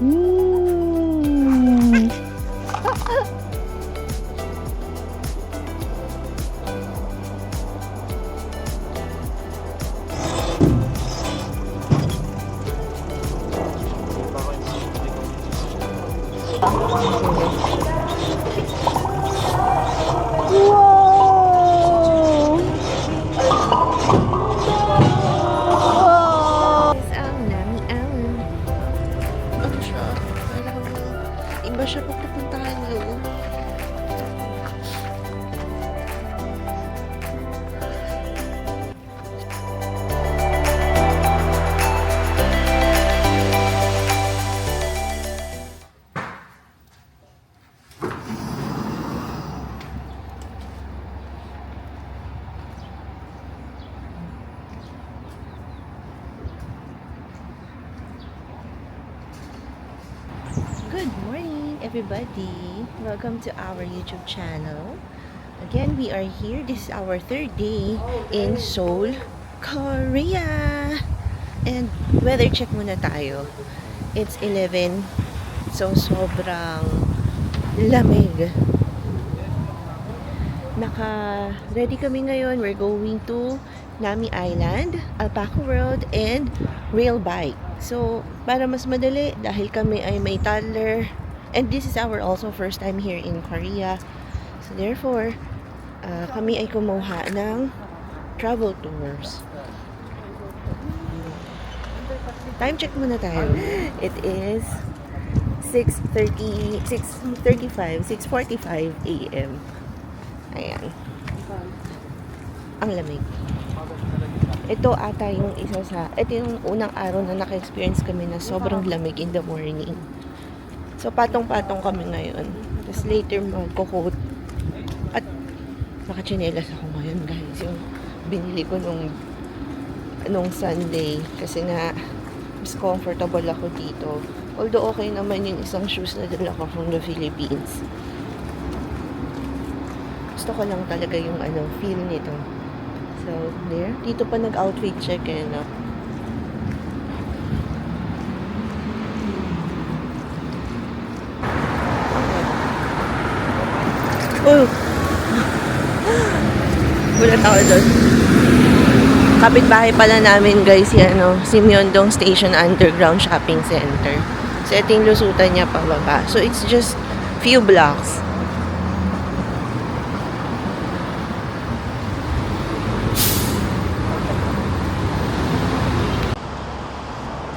Mm. Wow! Wow! Ano siya? Parang iba siya pag pupuntahan nyo. Good morning, everybody. Welcome to our YouTube channel. Again, we are here. This is our third day in Seoul, Korea. And weather check muna tayo. It's 11. So, sobrang lamig. Naka-ready kami ngayon. We're going to Nami Island, Alpaca World, and Rail Bike. So, para mas madali, dahil kami ay may toddler, and this is our also first time here in Korea. So, therefore, kami ay kumuha ng travel tours. Time check muna tayo. It is 6:45 a.m. Ayan. Ang lamig. Ito ata yung ito yung unang araw na naka-experience kami na sobrang lamig in the morning. So, patong-patong kami ngayon. Tapos later magko-coat. At naka-tsinelas ako ngayon, guys. Yung binili ko nung Sunday. Kasi nga, mas comfortable ako dito. Although okay naman yung isang shoes na dala ko from the Philippines. Gusto ko lang talaga yung feel nito. So, there. Dito pa nag-outfit check no? Okay. Bulat ako doon. Kapitbahay pala namin, guys, si Myeongdong Station Underground Shopping Center. So, ito yung lusutan niya pababa. So, it's just few blocks.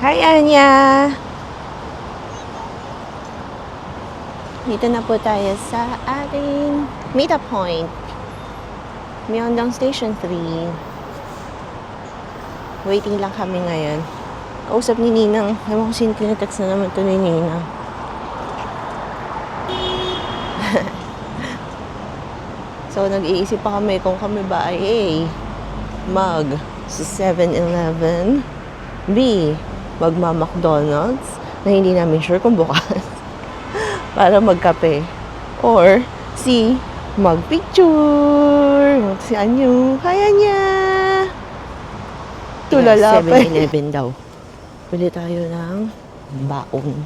Hi, Anya! Dito na po tayo sa ating meet-up point. Myeongdong Station 3. Waiting lang kami ngayon. Kausap ni Ninang. Ewan ko sino tinetext na naman ito ni Ninang. So, nag-iisip pa kami kung kami ba ay A, mag sa 7-Eleven, B, magma-McDonald's na hindi namin sure kung bukas para magkape, or C, magpicture si Anyo. Hi, Anya! Tulala pa. 7-Eleven daw. Bili tayo ng baon.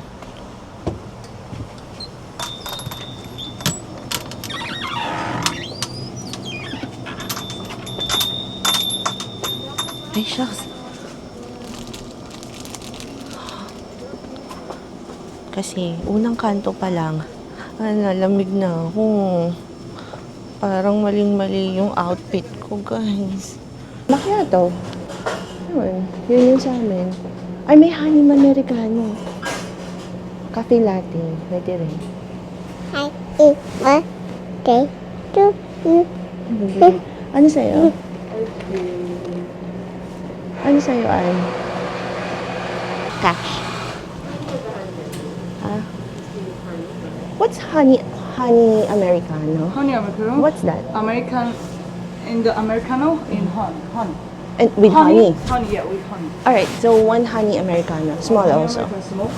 Ay, shucks. Kasi, unang kanto pa lang, nalamig na ako. Parang maling-mali yung outfit ko, guys. Macchiato. Yun yung sa amin. Ay, may honey Americano. Cafe latte. Pwede rin. Hi, it's my day to you. Ano sa'yo? Ano sa'yo, Ay? Cash. What's honey Americano? Honey Americano. What's that? American in the Americano in honey. And with honey. Honey, yeah, with honey. Alright, so one honey Americano. Small Honey also. Americano small.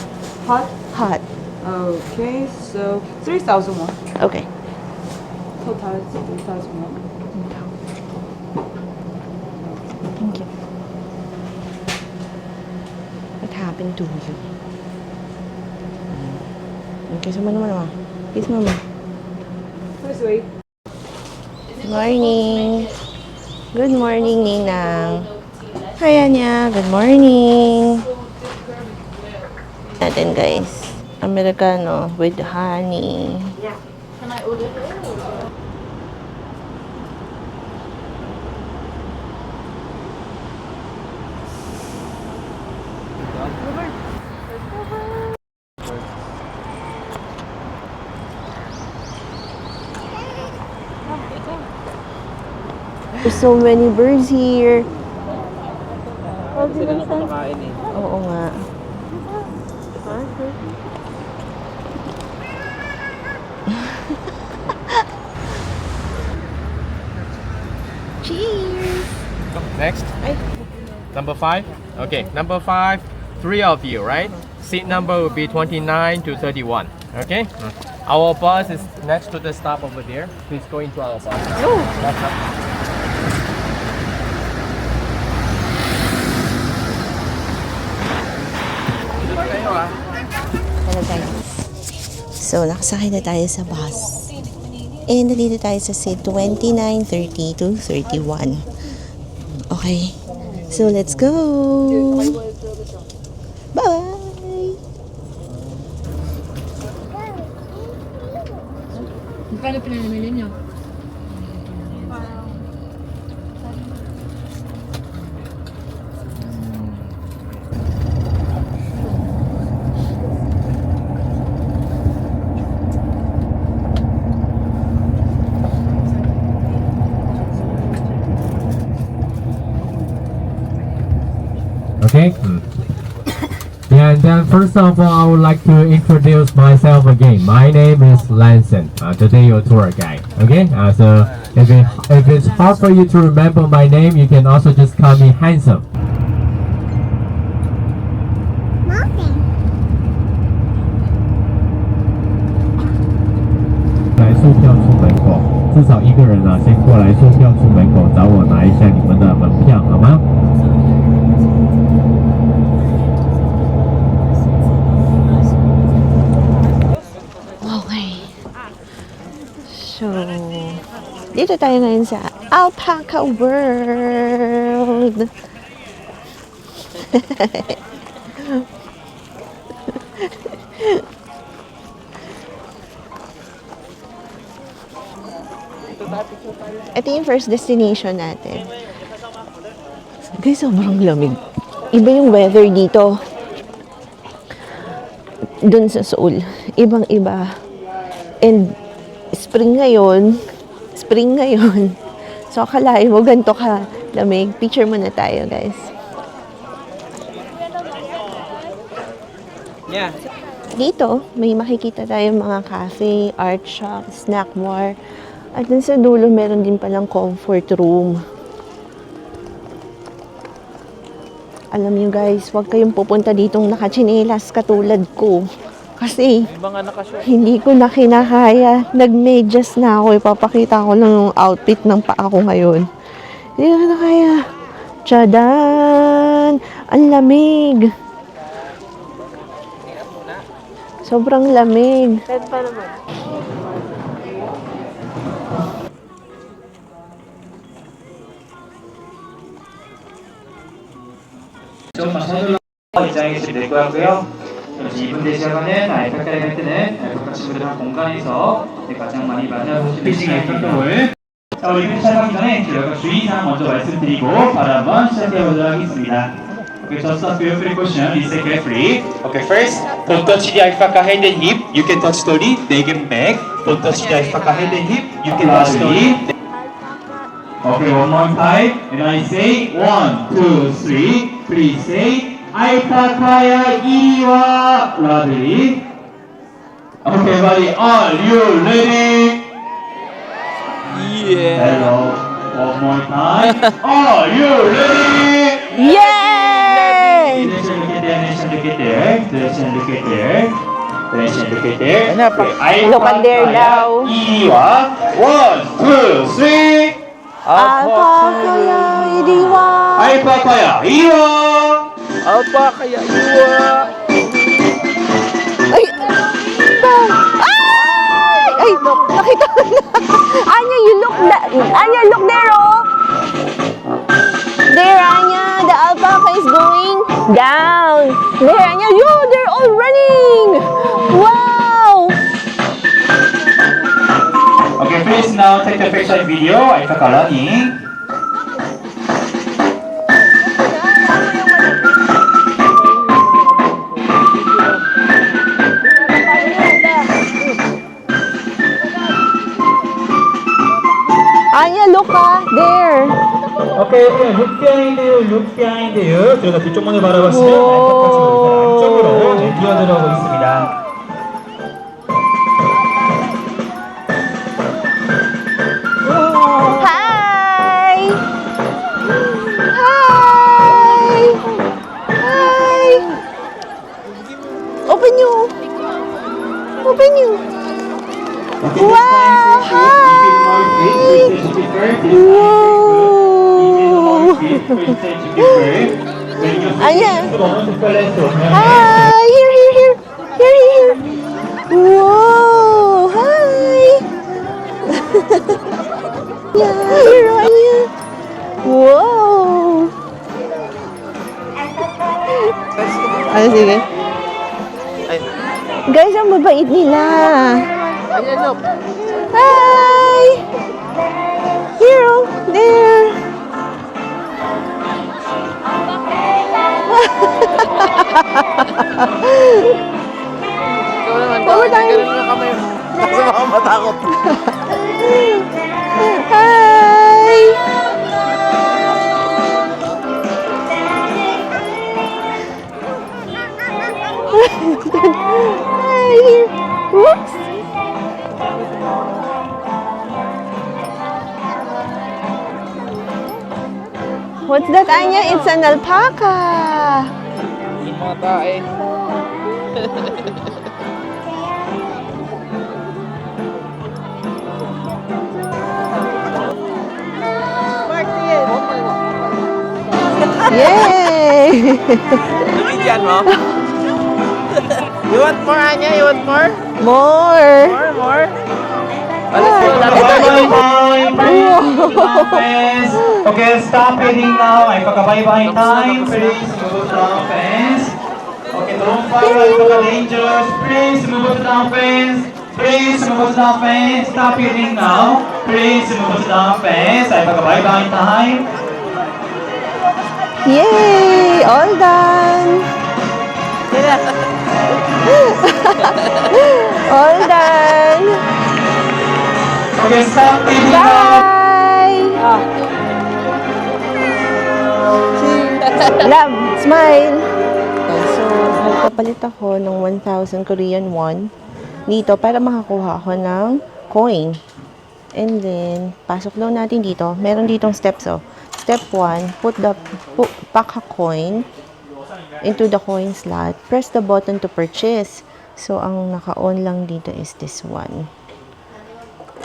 Hot. Hot. Okay, so 3,000 won. Okay. Total is 3,000 won. Thank you. What happened to you? Kiss mo naman. Kiss mo naman. This way. Good morning. Good morning, Ninang. Hi, Anya. Good morning. Natin, guys. Americano with honey. Can I order? There's so many birds here. Sila na kumakain eh. Oo nga. Cheers! Next. Ay. Number 5. Okay, number 5. 3 of you, right? Seat number will be 29 to 31. Okay? Our bus is next to the stop over there. Please go into our bus. Oh. That's up. Hello guys. So, nakasakay na tayo sa bus. And nandito tayo sa seat 29, 30 to 31. Okay. So, let's go! Bye! Magkano pinanamili niyo? Okay. Yeah, and then first of all, I would like to introduce myself again. My name is Lanson. Today your tour guide. Okay. So if it's hard for you to remember my name, you can also just call me Handsome. Mommy. 来售票处门口，至少一个人啊，先过来售票处门口找我拿一下你们的门票，好吗？ Okay. So, dito tayo ngayon sa Alpaca World. Ito yung first destination natin. Guys, sobrang lamig. Iba yung weather dito. Dun sa Seoul. Ibang-iba. And spring ngayon. So, akalain mo ganito ka lamig. Picture muna tayo, guys. Yeah. Dito, may makikita tayong mga cafe, art shop, snack bar. At dun sa dulo, meron din palang comfort room. Alam nyo guys, huwag kayong pupunta ditong nakachinelas katulad ko. Kasi, hindi ko na kinakaya. Nag-medyas na ako. Ipapakita ko lang yung outfit ng paa ko ngayon. Hindi ko na kaya. Tchadan! Ang lamig! Sobrang lamig. 조금만 서둘러 입장해 주시면 될 것 같고요. 그렇지, 이분 대시하가는 알파카 이벤트는 북한 친구들과 공간에서 가장 많이 만나보시는 피싱 활동을 자, 우리 시작하기 전에 제가 주의사항 먼저 말씀드리고 바로 한번 시작해보도록 하겠습니다. Okay, just a few precautions, listen carefully. Okay, first, don't touch the alpaca head and hip. You can touch the neck and back. Don't touch the alpaca head and hip. You can touch the neck. Okay, one more time. And I say 1, 2, 3. Please say 알파카야 이리 와. Ready? Okay, buddy. Are you ready? Yeah. Hello. One more time. Are you ready? Yay! Direction look at there. Direction look at there. Direction look at there. Direction look at there. Look at there daw. 이리 와. 1, 2, 3. Alpaca idiwa. 알파카야 이리 와. Alpaca, iwa. Ay! Bang! nakita ko na. Anya, you look Anya, look there, oh. There, Anya, the alpaca is going down. There, Anya, yo, they're all running. Wow. Okay, please now take the picture and video. Alpaca running. Anya, look, there. 오케이, 룩 비하인드요. 저희가 뒤쪽문을 바라봤으면 알파카 친구들 안쪽으로 뛰어들어오고 있습니다. Hi. Hi. Hi. Open you. Open you. Okay, Wow, Anya. Hi. Here. Here. Whoa. Hi. Yeah, here, Anya. Wow. Ano, sige. Guys, ang mabait nila. Hi! Here, oh, there. One more time. Hi! Hi, here. Whoops! What's that, Anya? It's an alpaca. Yay! Nabigyan mo? You want more, Anya? You want more? More. More? Okay, stop eating now. Alpaca bye-bye time. Please move to the fence. Okay, don't follow Alpaca dangerous. Please move to the fence. Please move to the fence. Stop eating now. Please move to the fence. Alpaca bye-bye time. Yay! All done. All done. Okay, stop eating now. Bye! Love, smile! Okay, so, magpapalit ako ng 1,000 Korean won dito para makakuha ako ng coin. And then, pasok daw natin dito. Meron ditong steps, oh. Step 1, pack a coin into the coin slot. Press the button to purchase. So, ang naka-on lang dito is this one.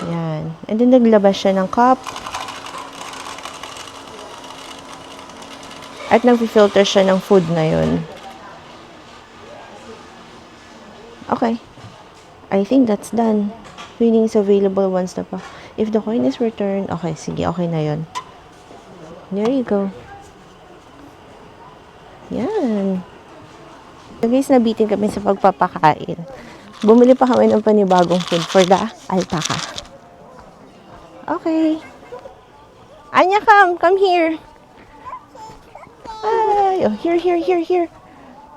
Yan. And then, naglabas siya ng cup. At nag-filter siya ng food ngayon. Okay. I think that's done. Winning is available once the if the coin is returned. Okay, sige. Okay na yun. There you go. Yan. So guys, nabitin kami sa pagpapakain. Bumili pa kami ng panibagong food for the alpaca. Okay. Anya, come here. Ay, oh, here.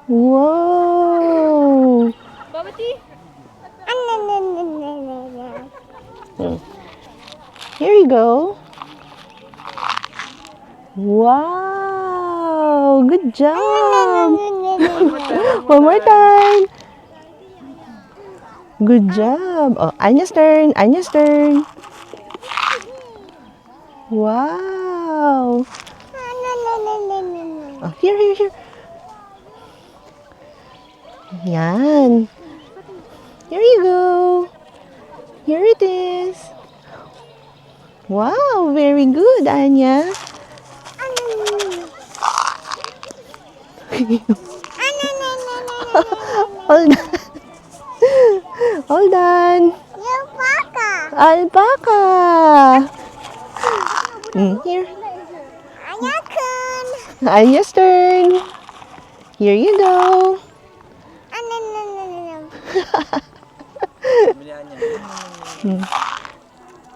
Wow. Here you go. Wow, good job. One more time. Good job. Oh, Anya's turn. Wow. Oh, here. Yan. Here you go. Here it is. Wow, very good, Anya. All done. All done. Alpaca! Here. Anya's turn. Here you go.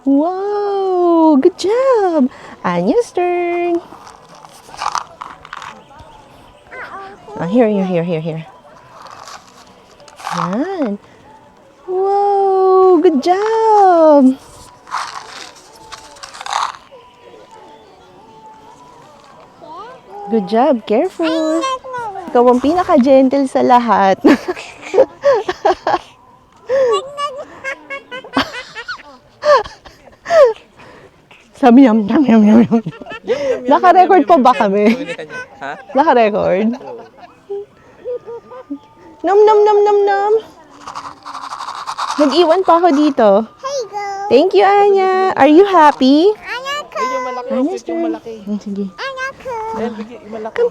Wow! Good job! Anya's turn. Here. Yan. Wow! Good job! Good job. Careful. Ikaw ang pinaka-gentle sa lahat. Sabi yum. Naka-record pa ba kami? Naka-record? Nom. Nag-iwan pa ako dito. Thank you, Anya. Are you happy? Anya's turn. Sige. Come.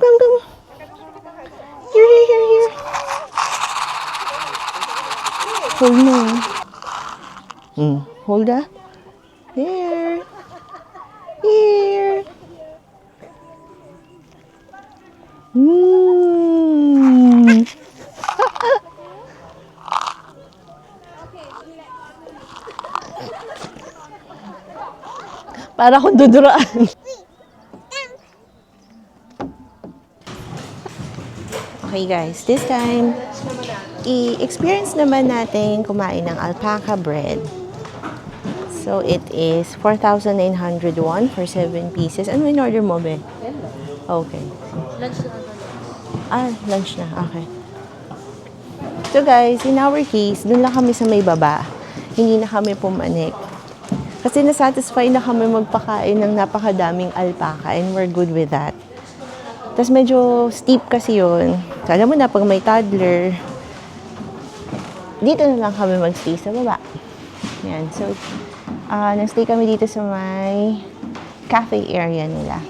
Here. Hold mo. Hold ah. Here. Para akong duduraan. Okay guys, this time, i-experience naman natin kumain ng alpaca bread. So, it is 4,900 won for 7 pieces. Ano in order mo, be? Okay. Lunch na. Okay. So guys, in our case, dun lang kami sa may baba. Hindi na kami pumanik. Kasi nasatisfy na kami magpakain ng napakadaming alpaca and we're good with that. Tapos medyo steep kasi yun. So, alam mo na, pag may toddler, dito na lang kami mag-stay sa baba. Yan. So, nag-stay kami dito sa may cafe area nila.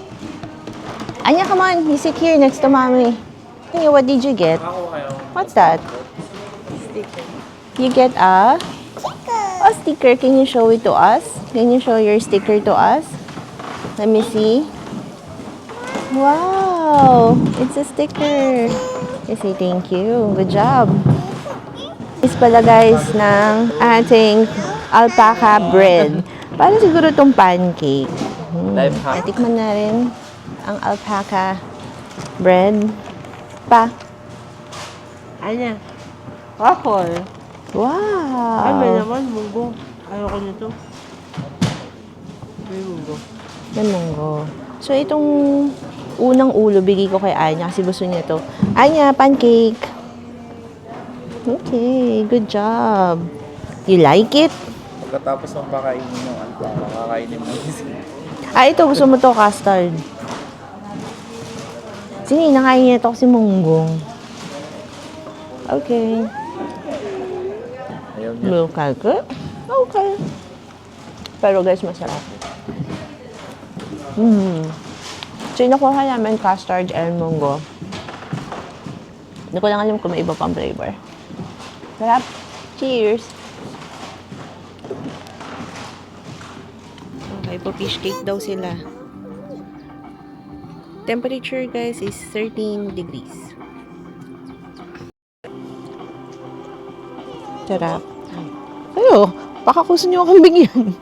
Anya, come on. You sit here next to mommy. Hey, what did you get? What's that? Sticker. You get a sticker. Can you show it to us? Can you show your sticker to us? Let me see. Wow! It's a sticker. I say thank you. Good job. Is pala guys ng ating alpaca bread. Para siguro itong pancake. Natikman na rin ang alpaca bread. Pa. Anya, waffle. Wow! Ay, may naman, munggo. Ayoko nito. May munggo. May munggo. So, itong unang ulo, bigay ko kay Anya kasi gusto niya to. Anya, pancake. Okay, good job. You like it? Pagkatapos ng pakainin ng alpaca, kakainin mo. Ito, gusto mo to custard. Sige, nakain niya to kasi munggong. Okay. Ayaw niya. Milk alcohol? Okay. Pero guys, masarap. So, yung nakuha namin custard and munggo. Hindi ko lang alam kung may iba pang flavor. Sarap. Cheers! Okay, po fish cake daw sila. Temperature guys is 13 degrees. Sarap. Ayo, baka gusto nyo akong bigyan.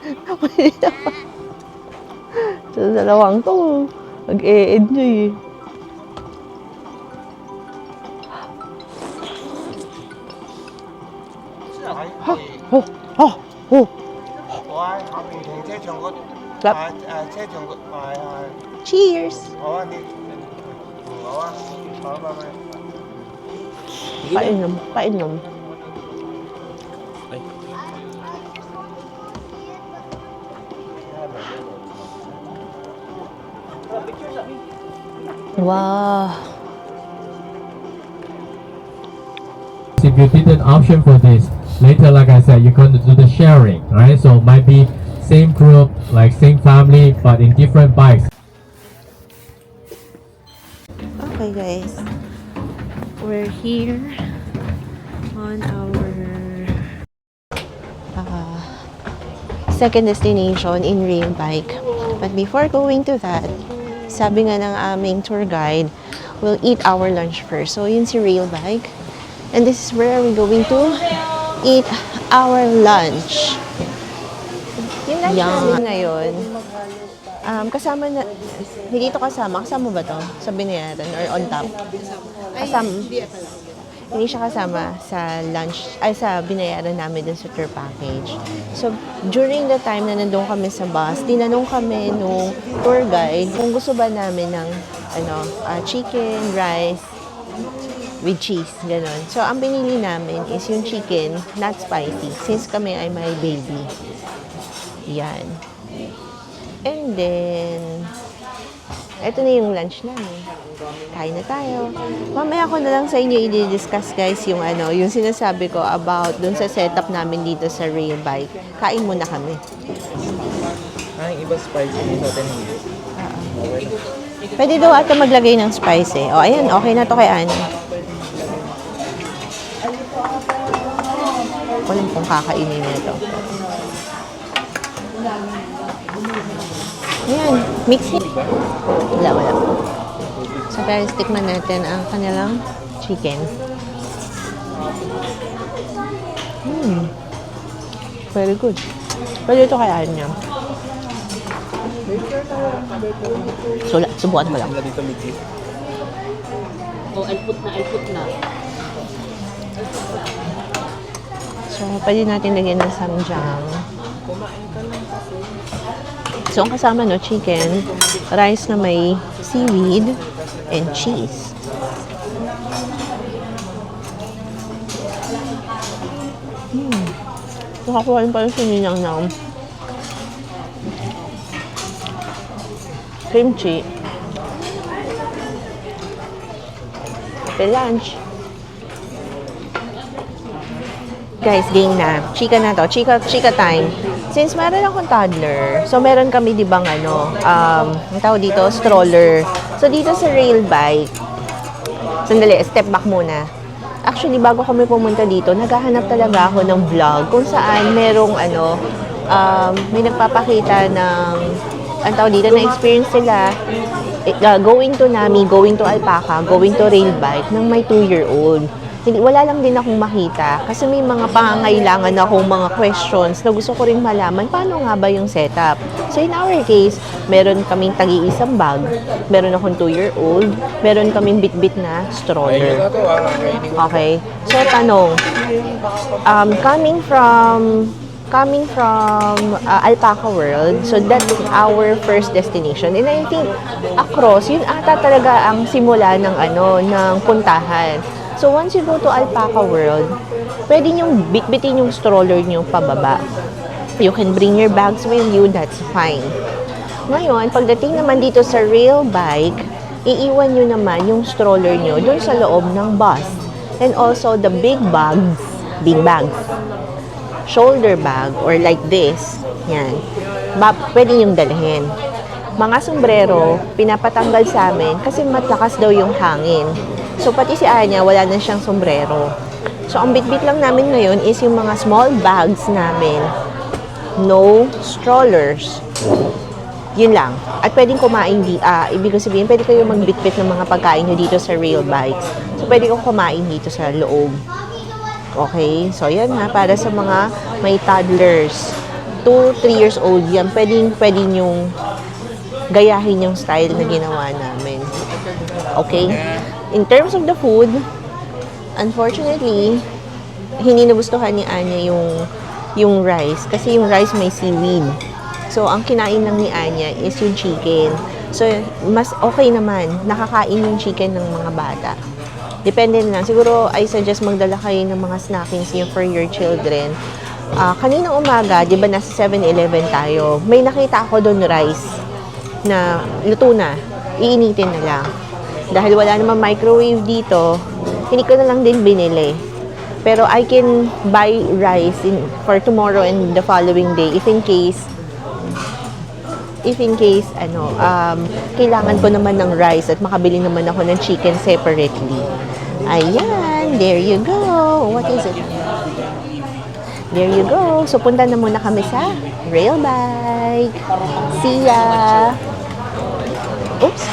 Sa dalawang to, mag-e-enjoy eh. Cheers! Painom. Wow. If you didn't option for this, later, like I said, you're going to do the sharing, right? So it might be same group, like same family, but in different bikes. Okay guys, we're here on our second destination in rail bike. But before going to that, sabi nga ng aming tour guide, we'll eat our lunch first. So yun si rail bike. And this is where we're going to eat our lunch. Yung lunch namin ngayon, kasama na, hindi ito kasama ba to? Sa binayaran or on top? Kasama, hindi siya kasama sa lunch, ay sa binayaran namin dun sa tour package. So, during the time na nandun kami sa bus, tinanong kami nung tour guide kung gusto ba namin ng chicken, rice, with cheese, gano'n. So, ang pinili namin is yung chicken, not spicy, since kami ay may baby. Yan. And then, eto na yung lunch namin. Kain na tayo. Mamaya ko na lang sa inyo i-discuss guys yung yung sinasabi ko about dun sa setup namin dito sa rail bike. Kain muna kami. Ang iba spicy dito, sa atin hindi. Pwede daw ata maglagay ng spice eh. O ayan, okay na to kay Ana. Walang kung kakainin niya to. Ayan, mix it. Wala. So, guys, tikman natin ang kanilang chicken. Very good. Pwede ito kay Anya. So, subukan ko lang. alput na. So, pwede natin lagyan ng samjang. So, ang kasama, chicken, rice na may seaweed, and cheese. Nakakuha rin pala sininang ng kimchi. Lunch. Guys, game na. Chika na to. Chika time. Since meron akong toddler, so meron kami di bang ang tawag dito, stroller. So dito sa rail bike, sandali, step back muna. Actually, bago kami pumunta dito, naghahanap talaga ako ng vlog kung saan merong may nagpapakita ng, ang tawag dito, na experience sila going to Nami, going to Alpaca, going to rail bike ng may 2-year-old. Wala lang din akong makita kasi may mga pangangailangan akong mga questions na gusto ko rin malaman paano nga ba yung setup. So in our case, meron kaming tagi-isang bag, meron akong 2-year-old, meron kaming bit-bit na stroller. Okay. So tanong, coming from Alpaca World, so that's our first destination. And I think across, yun ata talaga ang simula ng ng puntahan. So once you go to Alpaca World, pwede nyong bitbitin yung stroller nyo pababa. You can bring your bags with you, that's fine. Ngayon, pagdating naman dito sa rail bike, iiwan nyo naman yung stroller nyo dun sa loob ng bus. And also the big bags, shoulder bag, or like this, yan, pwede yung dalhin. Mga sombrero, pinapatanggal sa amin kasi matakas daw yung hangin. So, pati si Anya, wala na siyang sombrero. So, ang bitbit lang namin ngayon is yung mga small bags namin. No strollers. Yun lang. At pwedeng kumain, ibig sabihin, pwede kayo magbitbit ng mga pagkain nyo dito sa rail bikes. So, pwede kong kumain dito sa loob. Okay? So, yan ha, para sa mga may toddlers. 2-3 years old yan. Pwede nyong gayahin yung style na ginawa namin. Okay? In terms of the food, unfortunately, hindi nagustuhan ni Anya yung rice. Kasi yung rice may seaweed. So, ang kinain lang ni Anya is yung chicken. So, mas okay naman. Nakakain yung chicken ng mga bata. Depende na lang. Siguro, I suggest magdala kayo ng mga snackings niyo for your children. Kaninang umaga, di ba nasa 7-Eleven tayo, may nakita ako doon rice na luto na. Iinitin na lang. Dahil wala namang microwave dito, hindi ko na lang din binili. Pero I can buy rice for tomorrow and the following day if in case kailangan ko naman ng rice at makabili naman ako ng chicken separately. Ayan, there you go. What is it? There you go. So, punta na muna kami sa rail bike. See ya! Oops!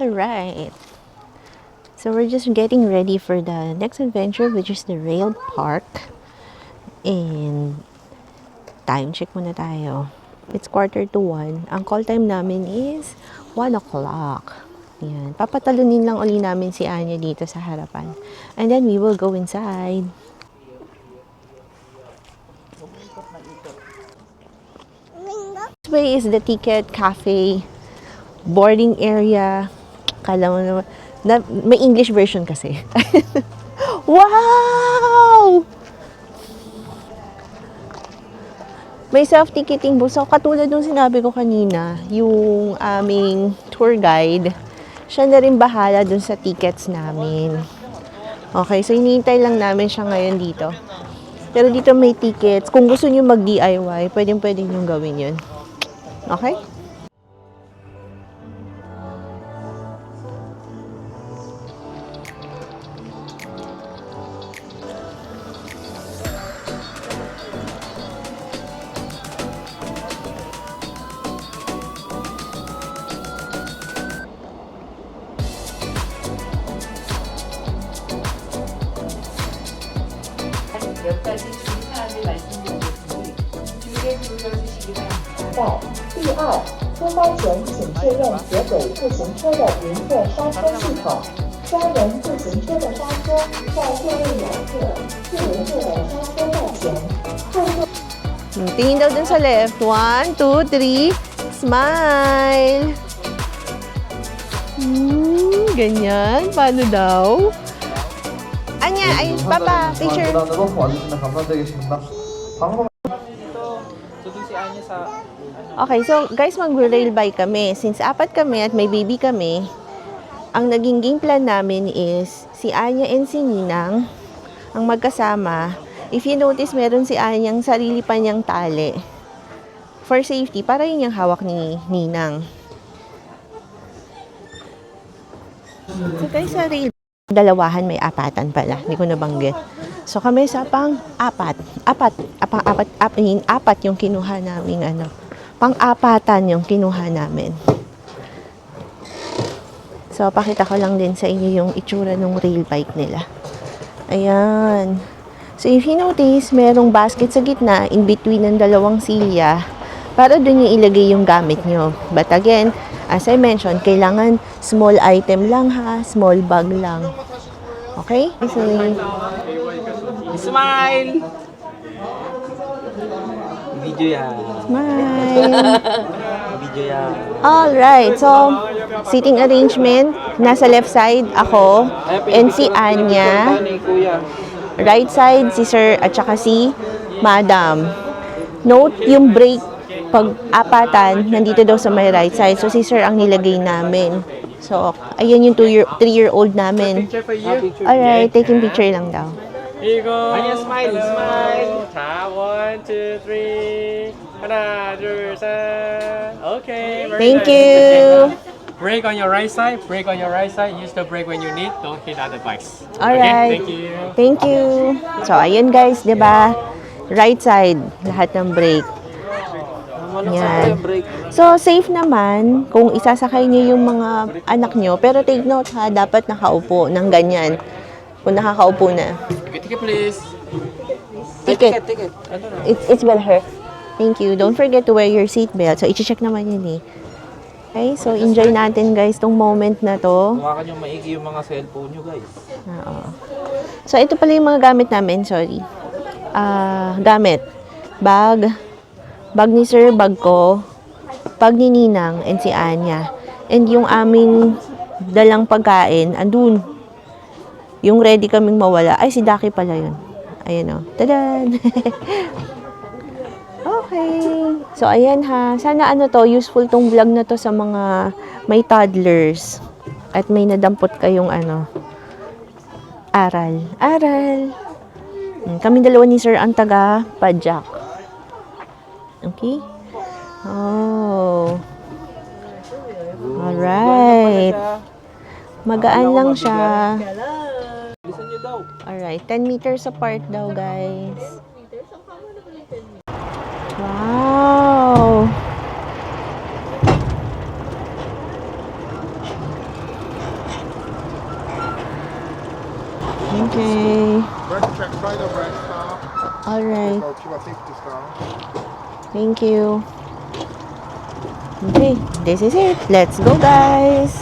Alright. So, we're just getting ready for the next adventure, which is the rail park. And, time check muna tayo. It's 1:45. Ang call time namin is 1 o'clock. Yan. Papatalunin lang uli namin si Anya dito sa harapan. And then, we will go inside. This way is the ticket, cafe, boarding area. Kala mo naman, may English version kasi. Wow! May self-ticketing booth. So, katulad nung sinabi ko kanina, yung aming tour guide, siya na rin bahala dun sa tickets namin. Okay, so hinihintay lang namin siya ngayon dito. Pero dito may tickets. Kung gusto nyo mag-DIY, pwedeng nyo gawin yun. Okay? Tingin daw dun sa left. 1, 2, 3. Smile! Ganyan. Paano daw? Anya, ay, Papa, picture. Okay, so guys, mag-rail bike kami. Since 4 kami at may baby kami, ang naging game plan namin is si Anya and si Ninang ang magkasama. If you notice, meron si Anyang sarili pa niyang tali. For safety, para yun yung hawak ni Ninang. So guys, sa rail, dalawahan may 4 pala. Hindi ko nabanggit. So kami sa pang-4 yung kinuha namin pang-4 yung kinuha namin. So pakita ko lang din sa inyo yung itsura ng rail bike nila. Ayan. So if you notice, merong basket sa gitna in between ng dalawang silya para dun yung ilagay yung gamit nyo. But again, as I mentioned, kailangan small item lang ha, small bag lang. Okay? So, Smile! Video yan. smile! Video yan. Alright, so seating arrangement, nasa left side ako and si Anya. Right side, si Sir at saka si Madam. Note, yung brake, pag 4, nandito daw sa may right side. So, si Sir ang nilagay namin. So, ayan yung 3-year-old namin. Alright, taking picture lang daw. Here you go. Anya, smile, smile. 1, 2, 3. 하나, 둘, 셋. Okay. very Thank nice. you! Brake on your right side. Brake on your right side. Use the brake when you need. Don't hit other bikes. Alright. Okay, thank you. Thank you. So, ayun guys, 'di ba? Right side, lahat ng brake. Yan. So, safe naman kung isasakay niyo yung mga anak niyo. Pero take note ha, dapat nakaupo ng ganyan. Kung nakakaupo na. Ticket, please. Ticket. It's well her. Thank you. Don't forget to wear your seatbelt. So, i-check naman yun eh. Okay, so enjoy natin guys tong moment na to. Hawakan yung maigi yung mga cellphone nyo, guys. Oo. So, ito pala yung mga gamit namin. Sorry. Gamit. Bag. Bag ni Sir, bag ko. Bag ni Ninang and si Anya. And yung aming dalang pagkain, andun. Yung ready kaming mawala. Ay, si Daki pala yun. Ayan o. Tadan! Okay. So, ayan ha. Sana useful tong vlog na to sa mga may toddlers. At may nadampot kayong aral. Kami dalawa ni Sir ang taga-padjak. Okay? Oh. Alright. Magaan lang siya. Alright, 10 meters apart daw, guys. Wow! Okay. Alright. Thank you. Okay, this is it. Let's go, guys.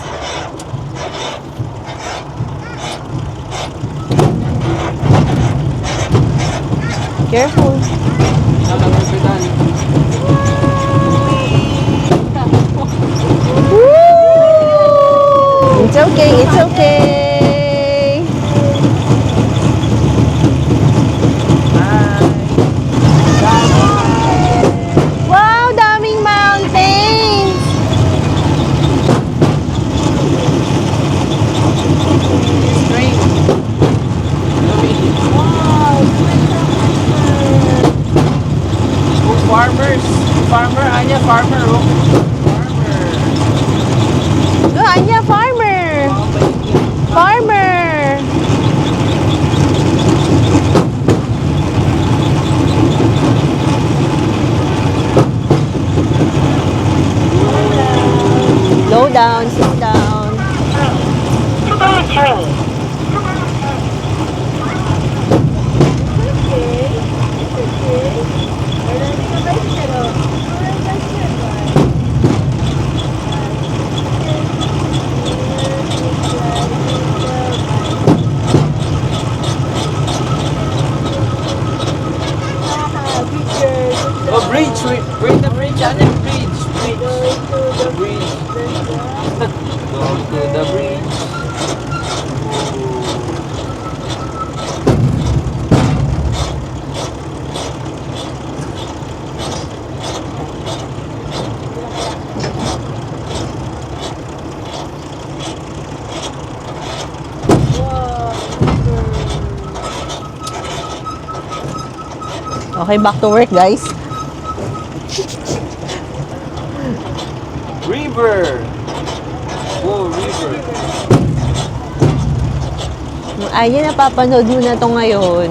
Careful. Woo! It's okay, it's okay. Wow, daming mountains. Farmer, Anya, farmer, oh. Go, Anya, farmer. Farmer. Slow down, slow down. Oh, bridge, wait the bridge, Anya, bridge. The bridge. Go to the bridge. Okay, back to work, guys. River. Oh, river. Ay, napapanood mo na to ngayon.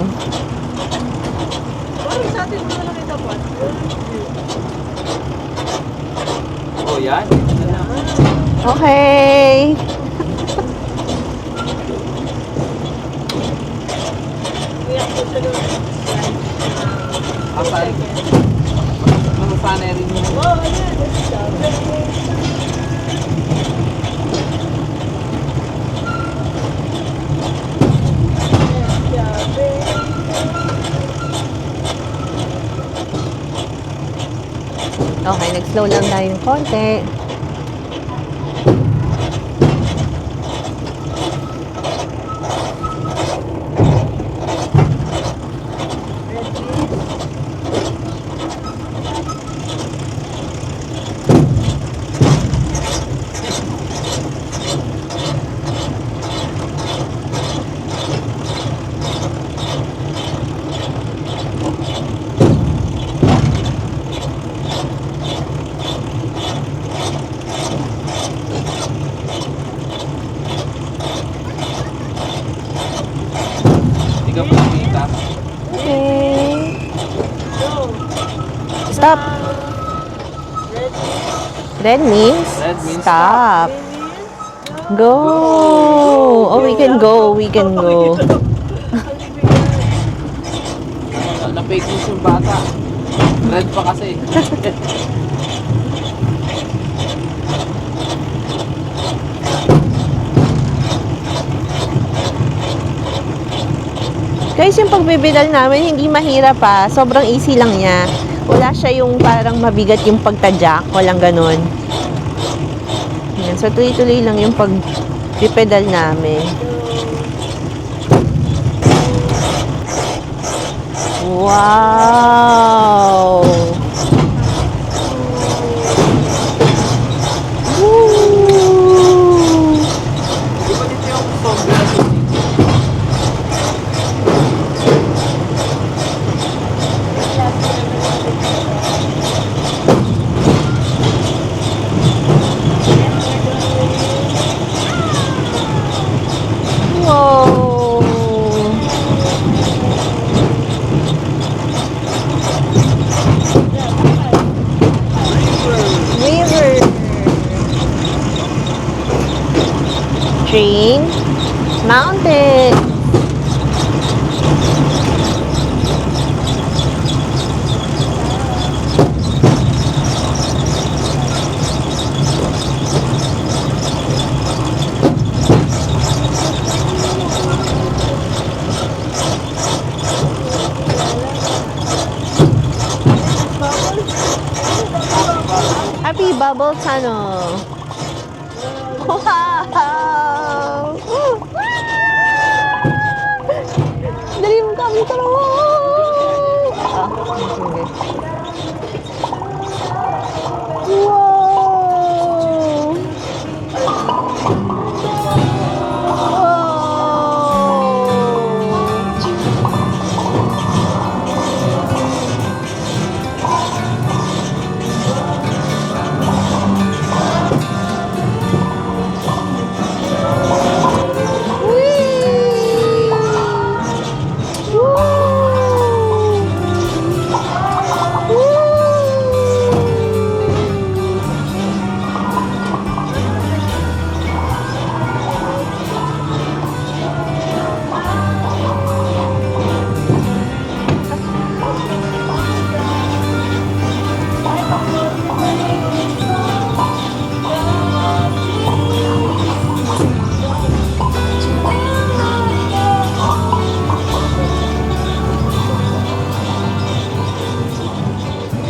Oh, yan. Okay. Asan? Mamasana rin mo. Okay, nag-slow lang tayo ng konti. Hindi ka makikita. Okay. Stop. Red means Red means stop. Go. Oh, we can go. We can go. Na-fake news yung bata. Red pa kasi. Guys, yung pagbibidal namin, hindi mahirap pa. Sobrang easy lang niya. Wala siya yung parang mabigat yung pagtadyak. Walang ganun. Yan. So, tuloy-tuloy lang yung pag-pedal namin. Wow! Woo! Di ba dito yung zombie na susi? train, mountain. Happy Bubble Tunnel. Wow! Dali mo kami tara. Sige. Wow!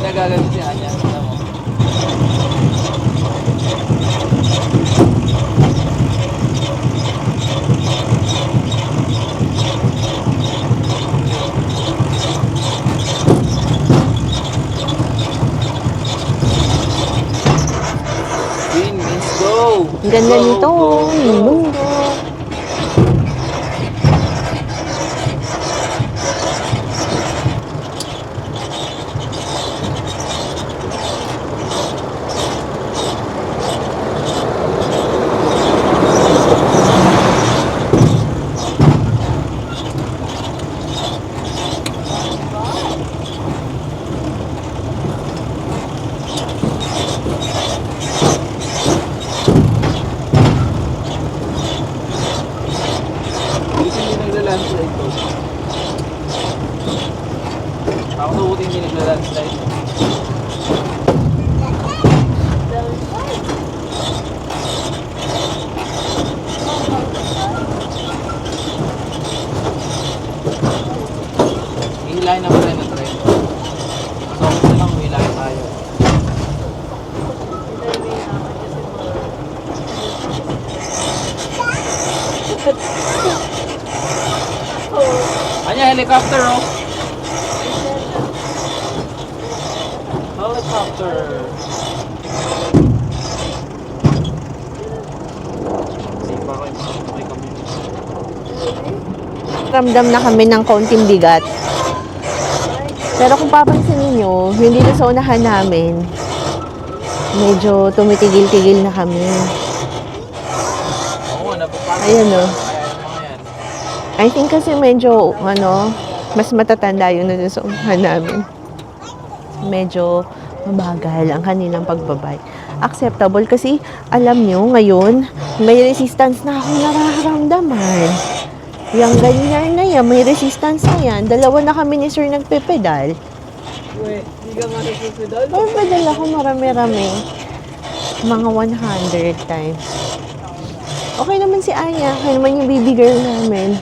Nagaganit si Anya. Alam mo. Green means go. Ang ganda Go, nito. go, Yung go. bundok. Buti hindi nagla-landslide to. Ako na buti hindi nagla-landslide. Hihilahin naman tayo ng tren. So, kung lang, hihilahin tayo. Anya, helicopter, oh. Helicopter. Sipa ko yung mga kami. Ramdam na kami ng kaunting bigat. Pero kung papansinin nyo, yung dito sa unahan namin, medyo tumitigil-tigil na kami. Oo, napapagod. Ayun, no. Kaya yung mga yan. I think kasi medyo, mas matatanda yun na dun sa unahan namin. Medyo mabagal ang kanilang pagbabike. Acceptable kasi, alam nyo, ngayon, may resistance na akong nararamdaman. Yung ganyan na yan, may resistance na yan. Dalawa na kami ni Sir nagpepedal. Uy, hindi ka nga nagpipedal? Pagpedal ako marami-rami. Mga 100 times. Okay naman si Aya. Okay naman yung baby girl namin.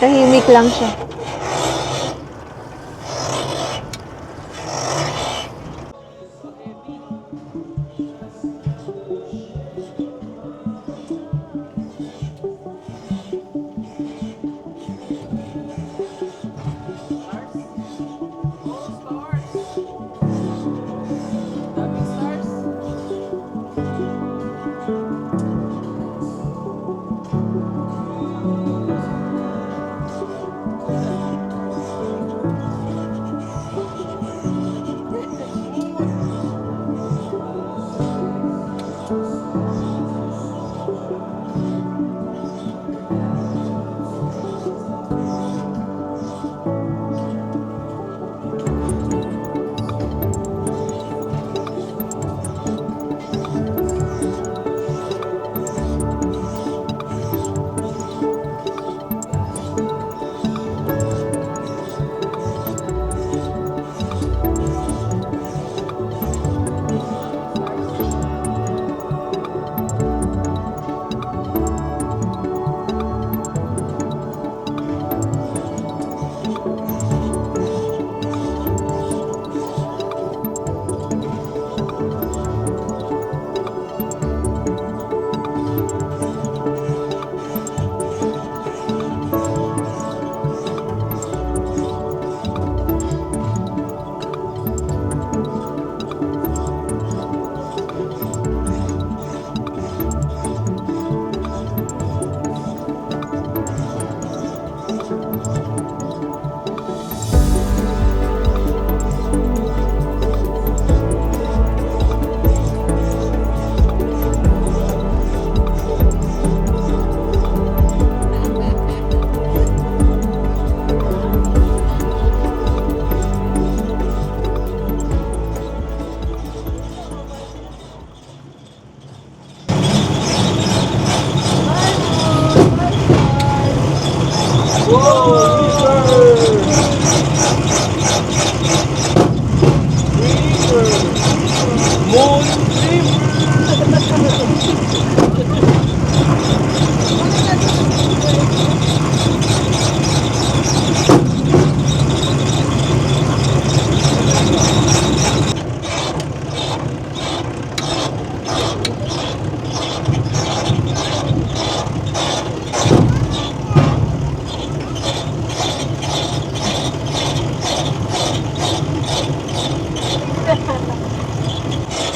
Tahimik lang siya.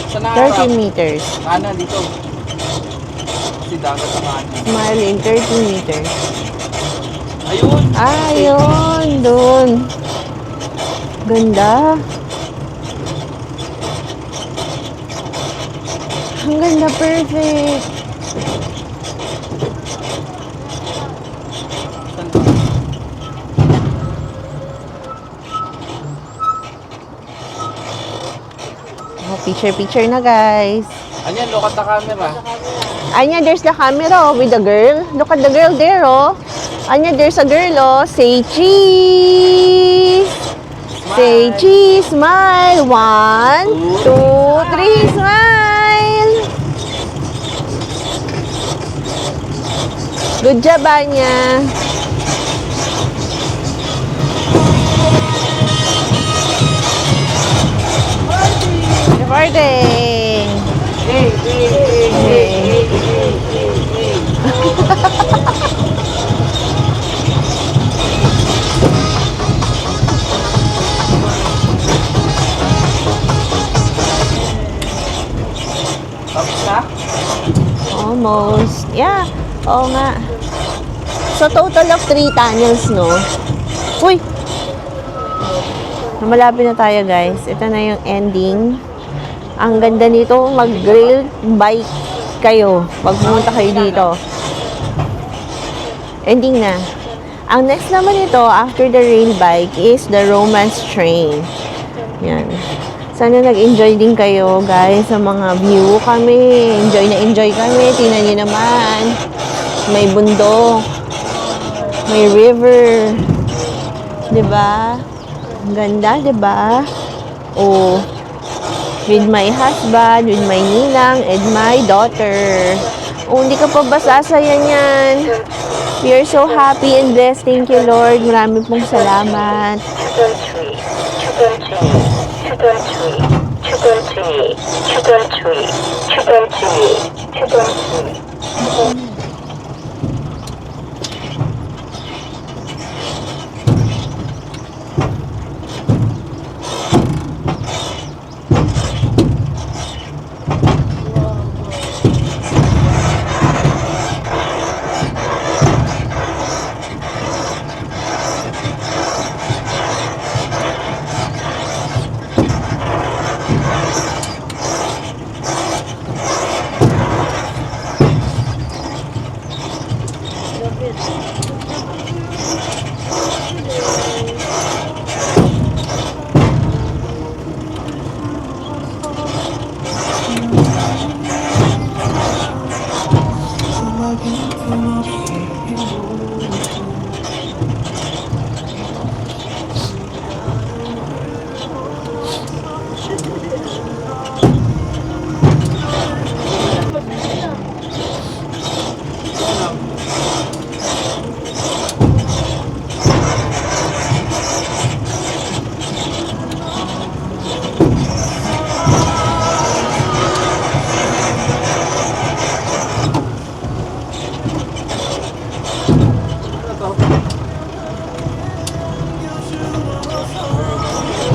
Sa naharap. 30 meters. Kanan dito. Si dagat sa kanan. Smile in 30 meters. Ayun. Ayun, dun. Ganda. Ang ganda, perfect. Saan ba? Oh, picture na, guys. Anyan, look at the camera. Anya, there's the camera with the girl. Look at the girl there, oh. Anya, there's a girl, oh. Say cheese. Say cheese. Smile. 1, 2, 3. Smile. Good job, Anya. Recording. Tapos na? Almost. Yeah. Oo nga. So, total of 3 tunnels, no? Uy! Malapit na tayo, guys. Ito na yung ending. Ang ganda nito, mag-rail bike kayo pag pumunta kayo dito. Ending na. Ang next naman ito, after the rail bike, is the romance train. Yan. Sana nag-enjoy din kayo, guys, sa mga view kami. Enjoy kami. Tingnan nyo naman. May bundok. May river. 'Di ba? Ang ganda, 'di ba? Oh. With my husband, with my ninang, and my daughter. Oh, hindi ka pa ba sasaya niyan? We are so happy and blessed. Thank you, Lord. Marami pong salamat.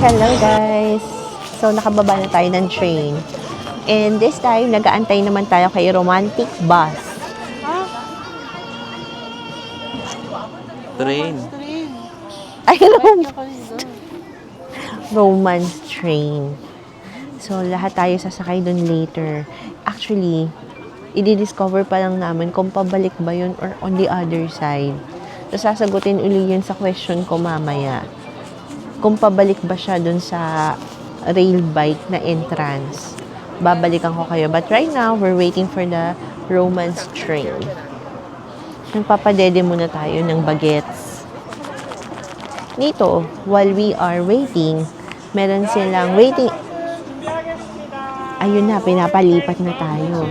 Hello guys! So nakababa na tayo ng train. And this time, nag-aantay naman tayo kay Romantic Bus. Train. Ay, Romance train. So lahat tayo sasakay dun later. Actually, i-discover pa lang namin kung pabalik ba yun or on the other side. So sasagutin uli yun sa question ko mamaya. Kung pabalik ba siya dun sa rail bike na entrance. Babalikan ko kayo. But right now, we're waiting for the romance train. Nagpapadede muna tayo ng bagets. Dito, while we are waiting, meron silang waiting. Ayun na, pinapalipat na tayo.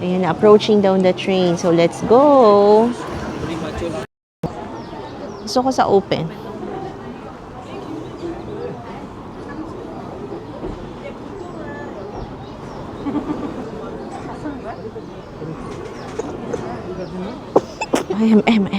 Ayun na, approaching down the train. So, let's go! Gusto ko sa open. Ahem.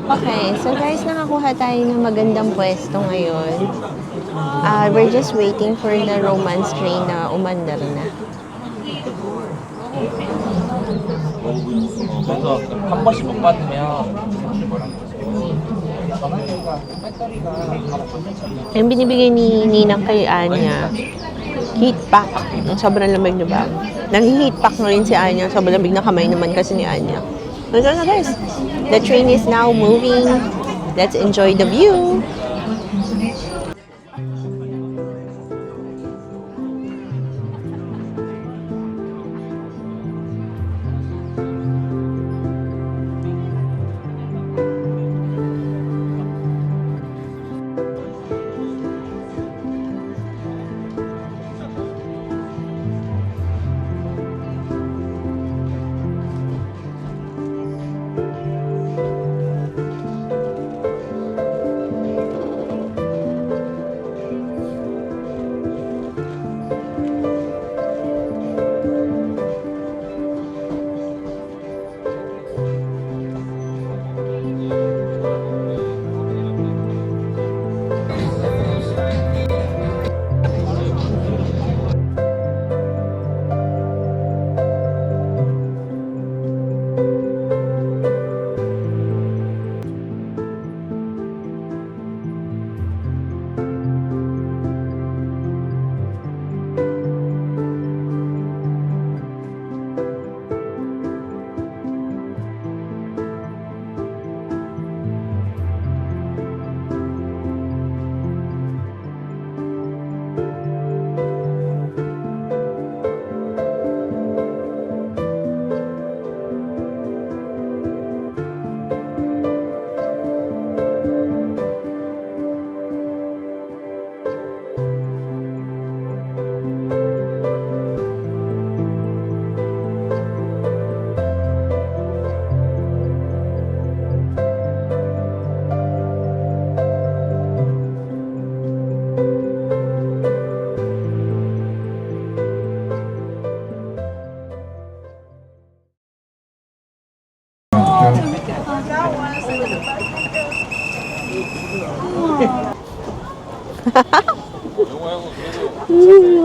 Okay, so guys, nakakuha tayo ng magandang pwesto ngayon. We're just waiting for the romance train na umandar na. 그래서 한 번씩 못 받으면 Yung binibigay ni Ninang kay Anya, heat pack. Ang sobrang lamig na bag. Nang-heat pack na rin si Anya. Sobrang lamig na kamay naman kasi ni Anya. So na guys, the train is now moving. Let's enjoy the view.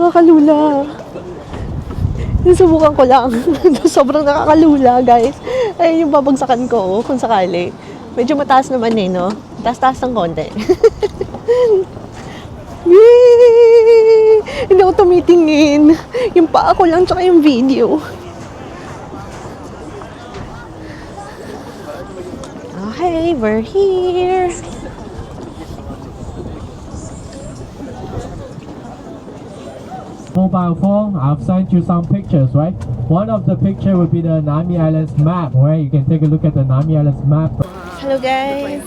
Nakakalula. Nasubukan ko lang. Sobrang nakakalula, guys. Ayun yung babagsakan ko, kung sakali. Medyo mataas naman eh, no? Taas-taas ng konti. Yay! Hindi ako tumitingin. Yung paa ko lang, tsaka yung video. Okay, we're here. Mobile phone, I've sent you some pictures, right? One of the picture will be the Nami Islands map, where you can take a look at the Nami Islands map. Hello guys!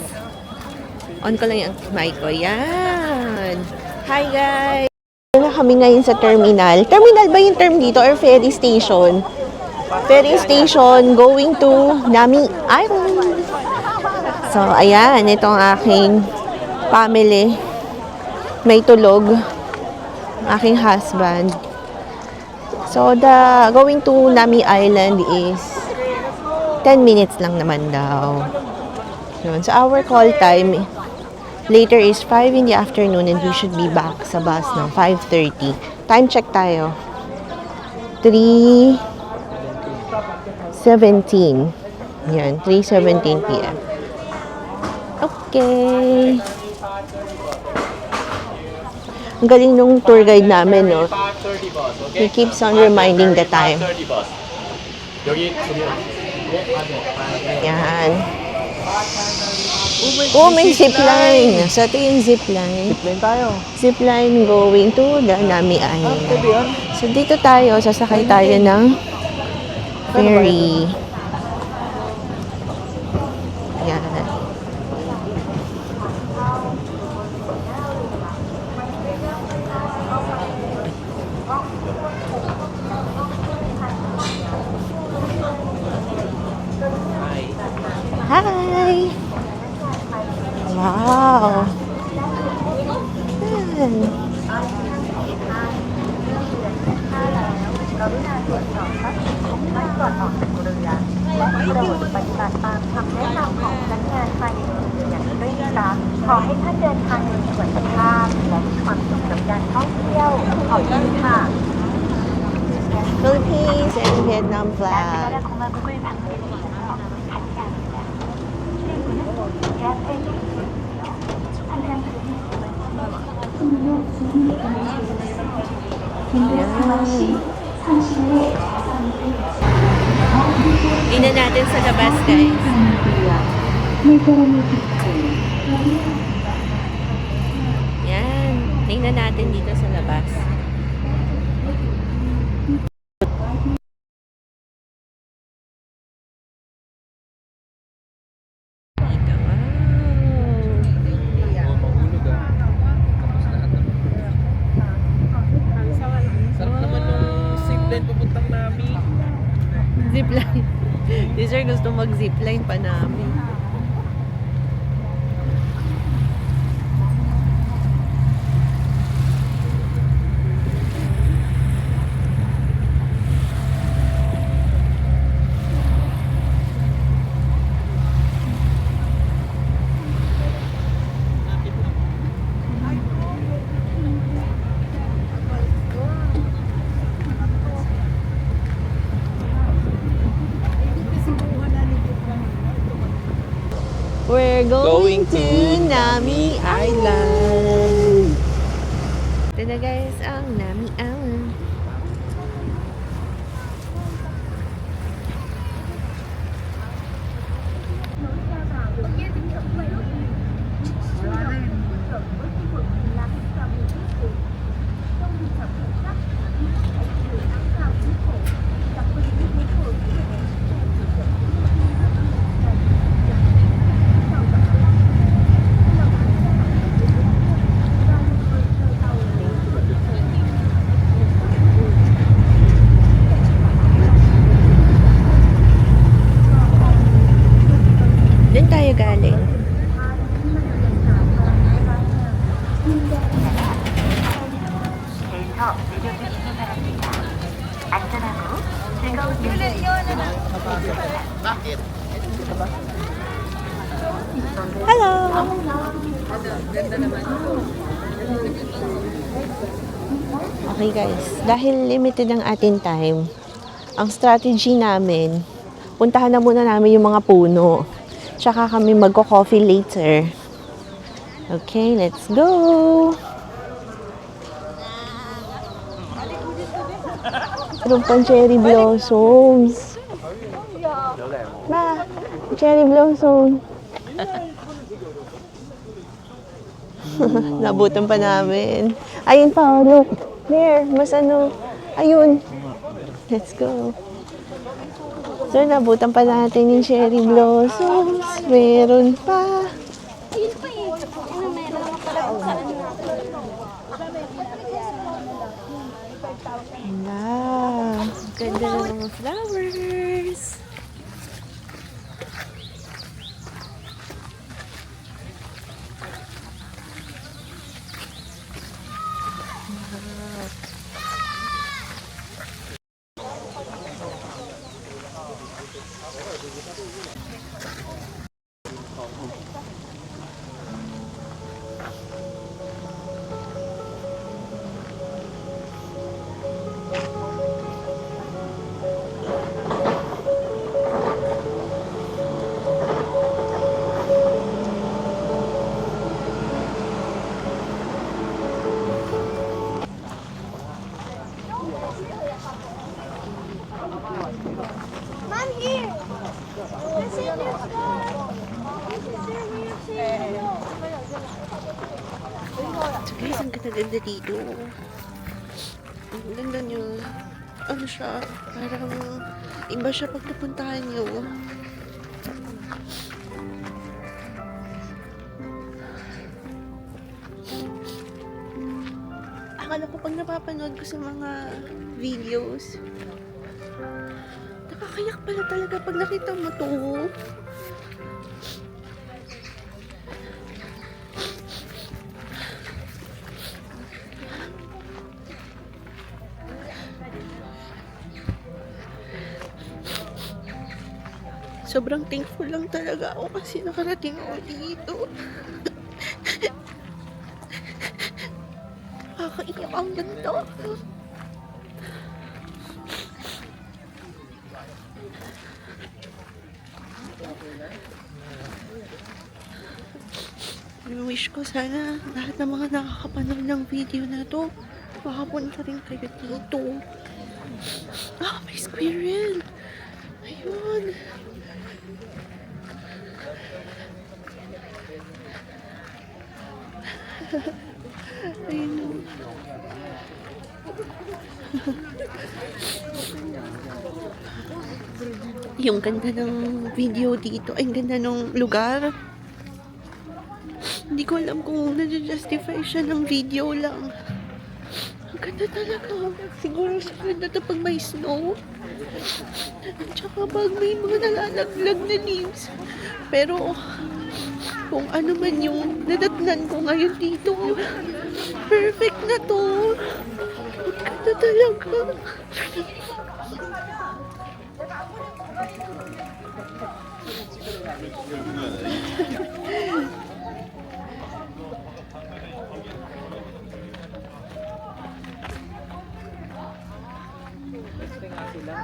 On ko lang yung mic ko. Yan! Hi guys! Na kami ngayon sa terminal. Terminal ba yung term dito or ferry station? Ferry station going to Nami Island. So, ayan. Ito ang aking family. May tulog. Aking husband. So, the going to Nami Island is 10 minutes lang naman daw. Yun. So, our call time later is 5 in the afternoon and we should be back sa bus ng 5:30. Time check tayo. 3:17. Yan, 3:17 p.m. Okay. Ang galing nung tour guide namin, no? 5:30 bus. He Okay. keeps on reminding the time. 5:30 bus. 여기 Yan. Oh, may zipline. So, ito yung zipline. Zipline tayo. Zipline going to the Nami Island. Pwede yun. So, dito tayo. Sasakay tayo ng ferry. Yan. Hi! Wow! Yan. Philippines and Vietnam flag. Tingnan natin sa labas, guys. Yan. Tingnan natin dito sa labas. Dito. Sarap naman nung zipline papuntang Nami. Zipline. Di sir gusto mag-zipline pa namin. We're going to Nami Island. Ito na guys ang Nami Island. Doon tayo galing. Hello! Okay guys, dahil limited ang ating time, ang strategy namin, puntahan na muna namin yung mga puno. Tsaka kami magko-coffee later. Okay, let's go! Meron pang cherry blossoms. Ma, cherry blossom. Nabutan pa namin. Ayun pa, look. There, mas ano. Ayun. Let's go. So, nabutan pa natin yung cherry blossoms. Meron pa. Wow. Ganda ng mga flowers. So guys, ang ganda-ganda dito. Ang ganda nyo. Ano siya? Parang iba siya pag napuntahan nyo. Akala ko pag napapanood ko sa mga videos, nakakayak pala talaga pag nakita mo to. Sobrang thankful lang talaga ako kasi nakarating ako dito. Nakakaiyak ang ganda. Wish ko sana lahat ng mga nakakapanood ng video na to makapunta rin kayo dito. Ah, may squirrel! Ayun! Ayun. Yung ganda ng video dito, ay ganda ng lugar. Hindi ko alam kung na-justify siya ng video lang. Ang ganda talaga. Siguro sunod na to pag may snow. At saka pag may mga nalalaglag na leaves. Pero kung ano man yung nadatnan ko ngayon dito, perfect na to. Ang ganda talaga.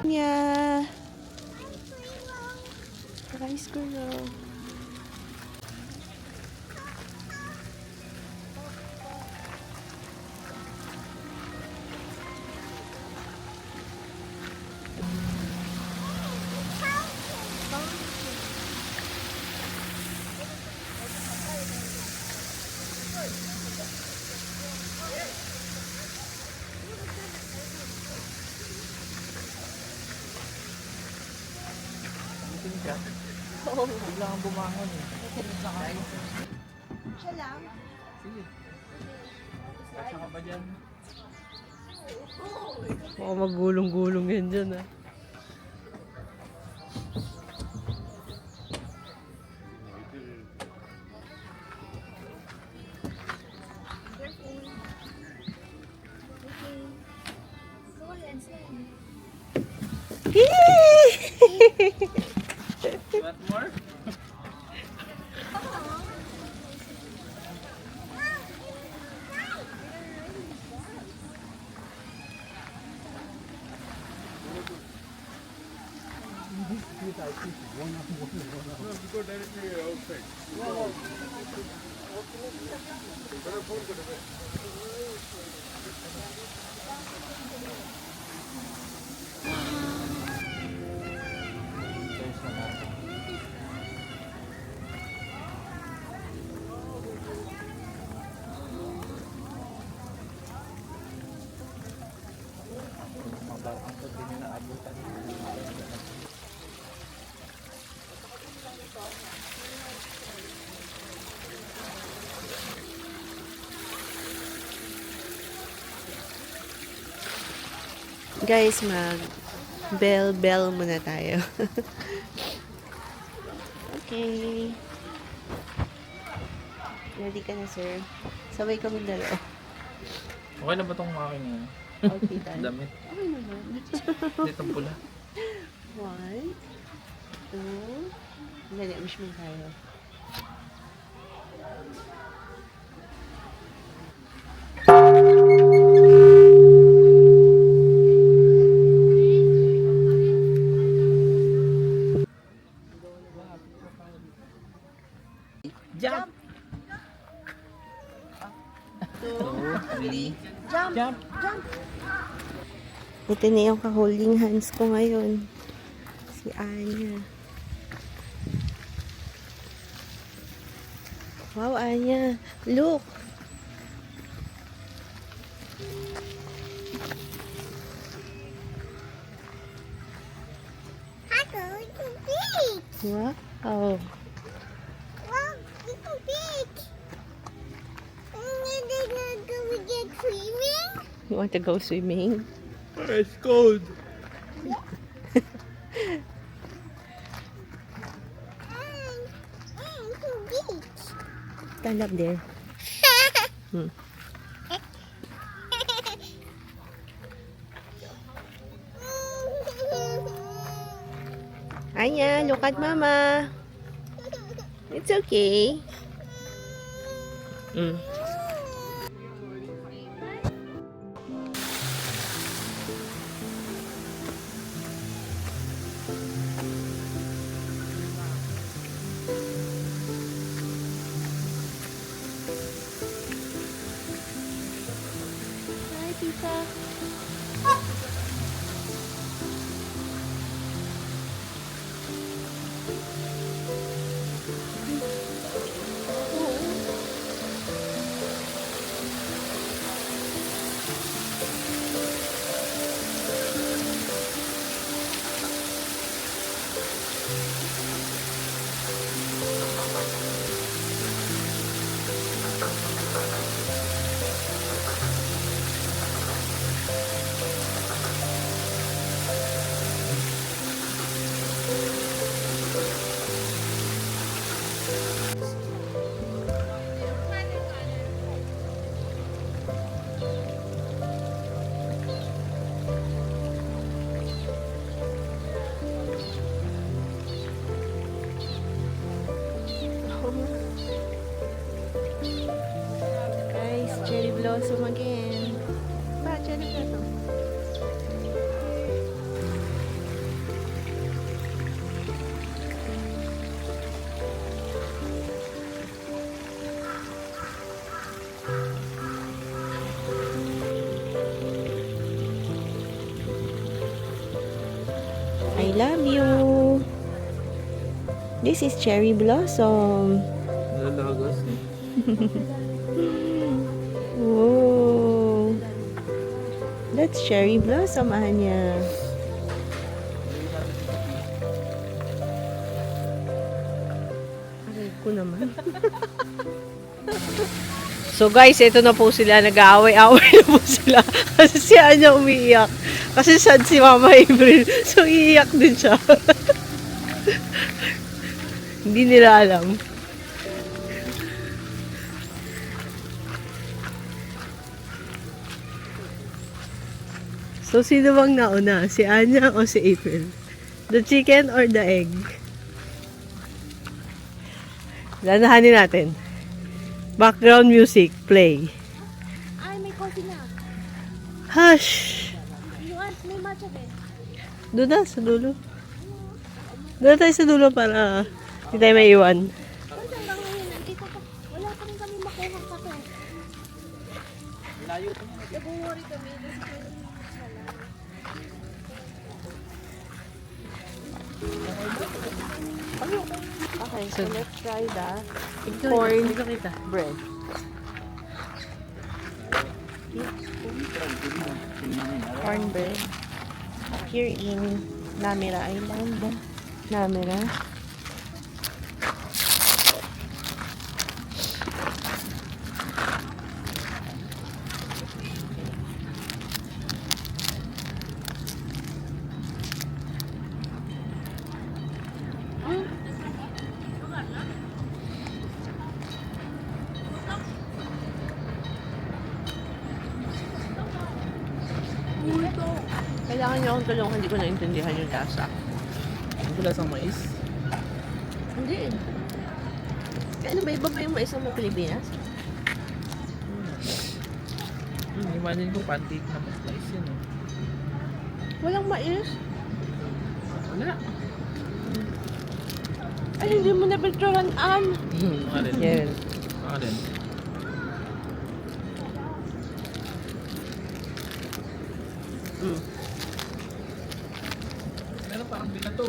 Yeah. Rice girl. Oo. Bigla kang bumangon eh. Siya lang. Sige. Kasya ka ba dyan? Baka magulong-gulong yan dyan ah. What more? Guys, bell muna tayo. Okay. Ready ka na, sir? Sabay kami dalawa. Okay na ba itong aking Okay, tayo. damit? Okay naman. Dito pula. 1, 2, dali, wish mo tayo. Jump! 2, 3, jump! Jump! Ito na yung ka-holding hands ko ngayon. Si Anya. Wow, Anya. Look. Taco, it's so big. Wow. Wow, it's so big. And then they're gonna go get swimming. You want to go swimming? It's cold. And so big. Stand up there. Hmm. Anya, look at Mama. It's okay. Mm. Hi, Tita. Guys, cherry blossom again. Ba, cherry blossom. I love you. This is cherry blossom. Nalagos. Whoa. That's cherry blossom, Anya. Aray ko naman. So guys, ito na po sila. Nag-aaway-aaway na po sila. Kasi si Anya umiiyak. Kasi sad si Mama April. So iiyak din siya. Hindi nila alam. So sino bang nauna? Si Anya o si April? The chicken or the egg? Lanahanin natin. Background music, play. Ay, may coffee na. Hush! You want may matcha din? Doon na, sa dulo. Doon tayo sa dulo para hindi tayo maiwan. Kasi hanggang ngayon, nandito pa. Wala pa rin kami makuha ng kape. Nag-worry kami kasi Okay, so let's try the Corn bread. Corn bread. Here in Namira Island. Namira. Kailangan niyo akong tulungan, hindi ko naintindihan yung lasa. Wala sa mais. Hindi. Ano ba, iba ba yung mais ng mga Pilipinas? Imagine ko pancake na mais yun. Walang mais? Wala. Ay, hindi mo na picturean, Ann. Alin? Yan. Alin? Pero parang binato.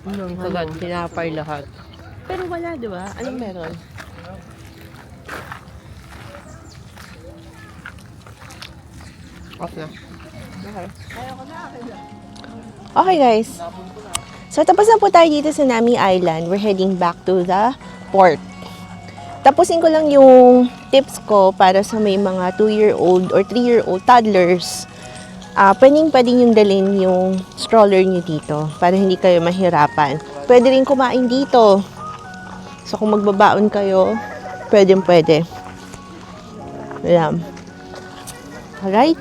Kagan, tinapay lahat. Pero wala, di ba? Anong meron? Off na. Okay guys. So tapos na po tayo dito sa Nami Island. We're heading back to the port. Tapusin ko lang yung tips ko para sa may mga 2-year-old or 3-year-old toddlers. Pwede yung dalhin yung stroller nyo dito para hindi kayo mahirapan. Pwede rin kumain dito. So kung magbabaon kayo, pwede. Ayan. Alright?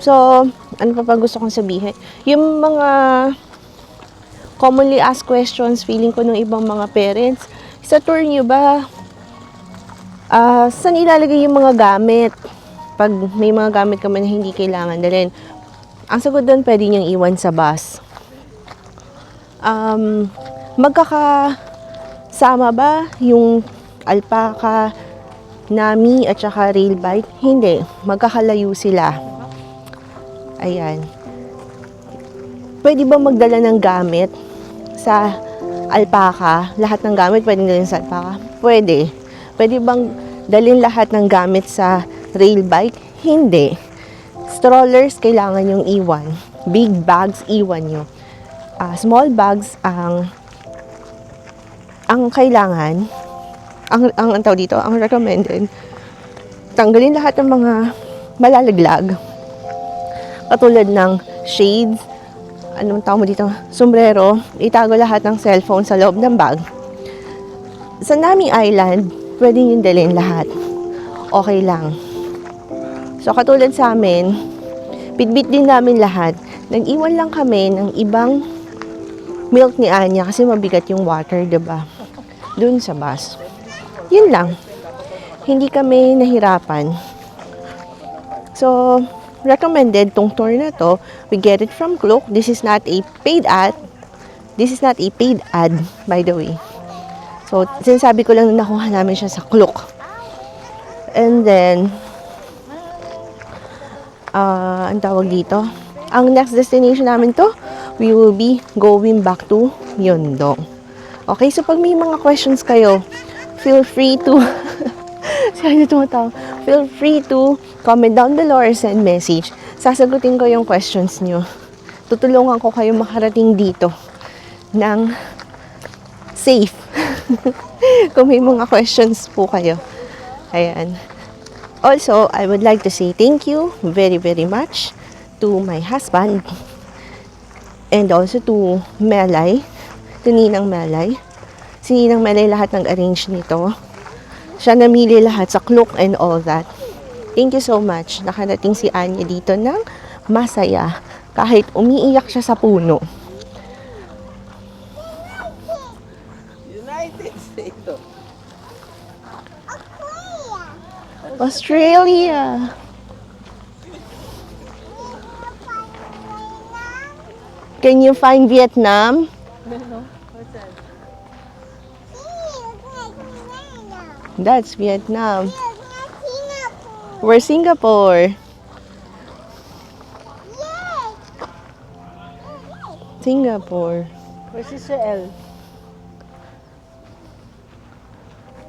So, ano pa gusto kong sabihin? Yung mga commonly asked questions, feeling ko ng ibang mga parents, sa tour nyo ba, saan ilalagay yung mga gamit? Pag may mga gamit kami na hindi kailangan dalhin. Ang sagot doon, pwede niyong iwan sa bus. Magkakasama ba yung alpaca, Nami, at saka rail bike? Hindi. Magkakalayo sila. Ayan. Pwede ba magdala ng gamit sa alpaca? Lahat ng gamit pwede dalhin sa alpaca? Pwede. Pwede bang dalhin lahat ng gamit sa rail bike? Hindi. Strollers, kailangan yung iwan. Big bags, iwan nyo. Small bags, ang kailangan, ang tawag dito, ang recommended, tanggalin lahat ng mga malalaglag. Katulad ng shades, anong tawag mo dito, sombrero, itago lahat ng cellphone sa loob ng bag. Sa Nami Island, pwede yung dalhin lahat. Okay lang. So, katulad sa amin, bitbit din namin lahat. Nag-iwan lang kami ng ibang milk ni Anya kasi mabigat yung water, diba? Doon sa bus. Yun lang. Hindi kami nahirapan. So, recommended tong tour na to. We get it from Klook. This is not a paid ad. This is not a paid ad, by the way. So, sinasabi ko lang na nakuha namin siya sa Klook. And then, ang tawag dito, ang next destination namin to, we will be going back to Myeongdong. Okay, so pag may mga questions kayo, feel free to feel free to comment down below or send message. Sasagutin ko yung questions nyo. Tutulungan ko kayo makarating dito ng safe. Kung may mga questions po kayo. Ayan. Also, I would like to say thank you very, very much to my husband and also to Melay, to Ninang Melay. Si Ninang Melay lahat ng arrange nito. Siya namili lahat sa Klook and all that. Thank you so much. Nakarating si Anya dito ng masaya kahit umiiyak siya sa puno. United States. Australia. Can you find Vietnam? That's Vietnam. We're Singapore. Singapore. Where's Israel?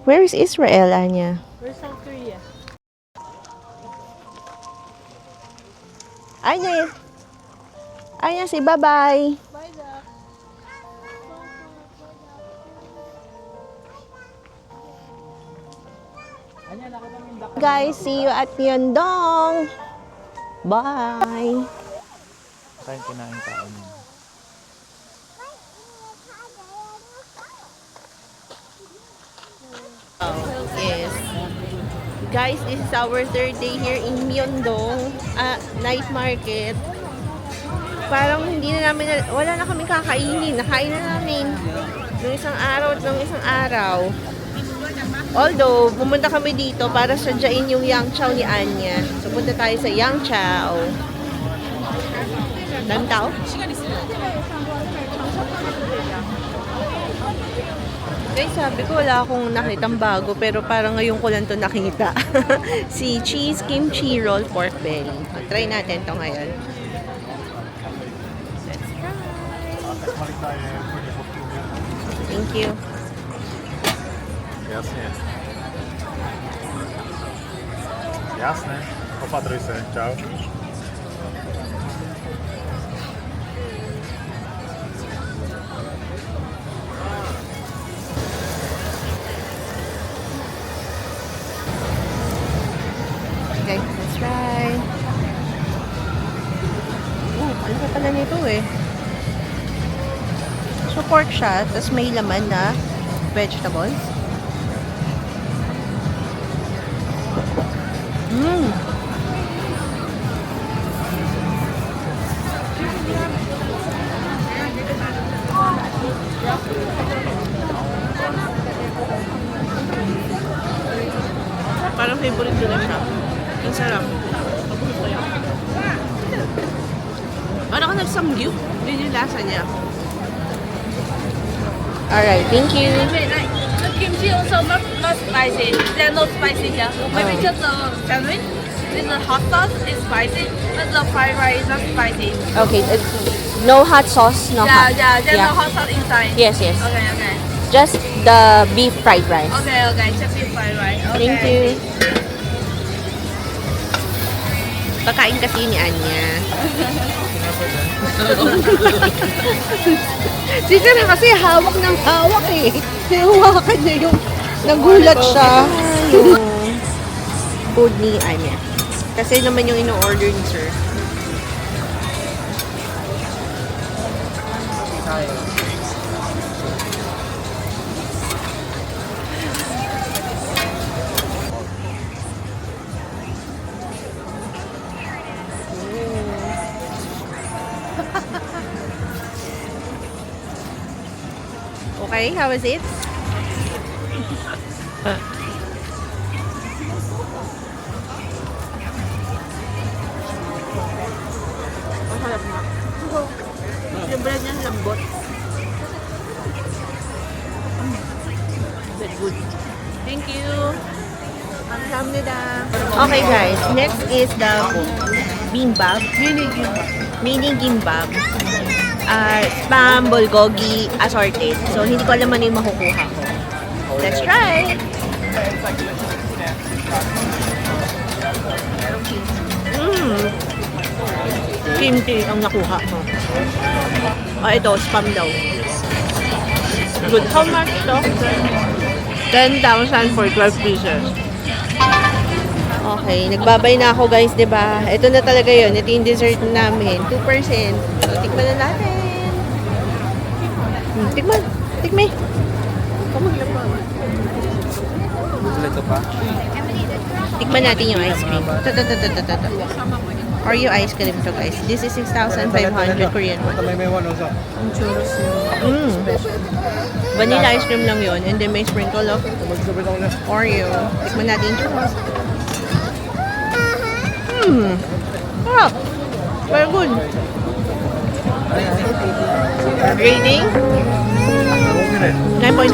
Where is Israel, Anya? Where's South Korea? Anya. Anya, say bye-bye. Guys, see you at Myeongdong. Bye. Kain kinain tao niya. Yes. Guys, this is our third day here in Myeongdong night market. Parang hindi na namin, wala na kami kakainin. Nakain na namin nung isang araw at nung isang araw. Although, pumunta kami dito para sadyain yung Yangchao ni Anya. So, punta tayo sa Yangchao. Dami tao? Guys, sabi ko wala akong nakitang bago pero parang ngayon ko lang to nakita. Si cheese kimchi roll pork belly. Try natin to ngayon. Let's try. Thank you. Jasne. Jasne. Opatruj się. Ciao. Okay, let's try. Ano pa pala nito eh? So, pork siya, tapos may laman na vegetables. Parang favorite ko na siya. Ang sarap. Parang ka nagsamgyup. Yun yung lasa niya. Alright, thank you. The kimchi also not spicy. They're not spicy here. Maybe just the sandwich. This the hot sauce is spicy, but the fried rice is not spicy. Okay, no hot sauce, no hot. There's no hot sauce inside. Yes, yes. Okay. Just the beef fried rice. Okay. Just the fried rice. Okay. Thank you. Pakain kasi ni Anya. Si Sarah kasi hawak ng hawak eh. Hinawakan niya yung nagulat siya. Yung food ni Anya. Kasi naman yung ino-order ni Sir. Okay, how was it? Masarap na. Yung bread niya lambot. Very good. Thank you. Kamsahamnida. Okay guys, next is the bimbab. Mini gimbab. Spam, bulgogi, assorted. So, hindi ko alam ano yung makukuha ko. Let's try! Kimchi ang nakuha ko. Ito, spam daw. Good. How much to? 10,000 for 12 pieces. Okay, nagbabay na ako guys, 'di ba? Ito na talaga 'yon. Ito yung dessert namin, 2%. So, tikman na natin. Tikman. Tikman natin yung ice cream. Ito. Oreo ice cream to guys. This is 6,500 Korean won. Ang churros yun. Vanilla ice cream lang yun. And then may sprinkle of Oreo. Tikman natin yung churros. Sarap. Very good. Rating? 9.5.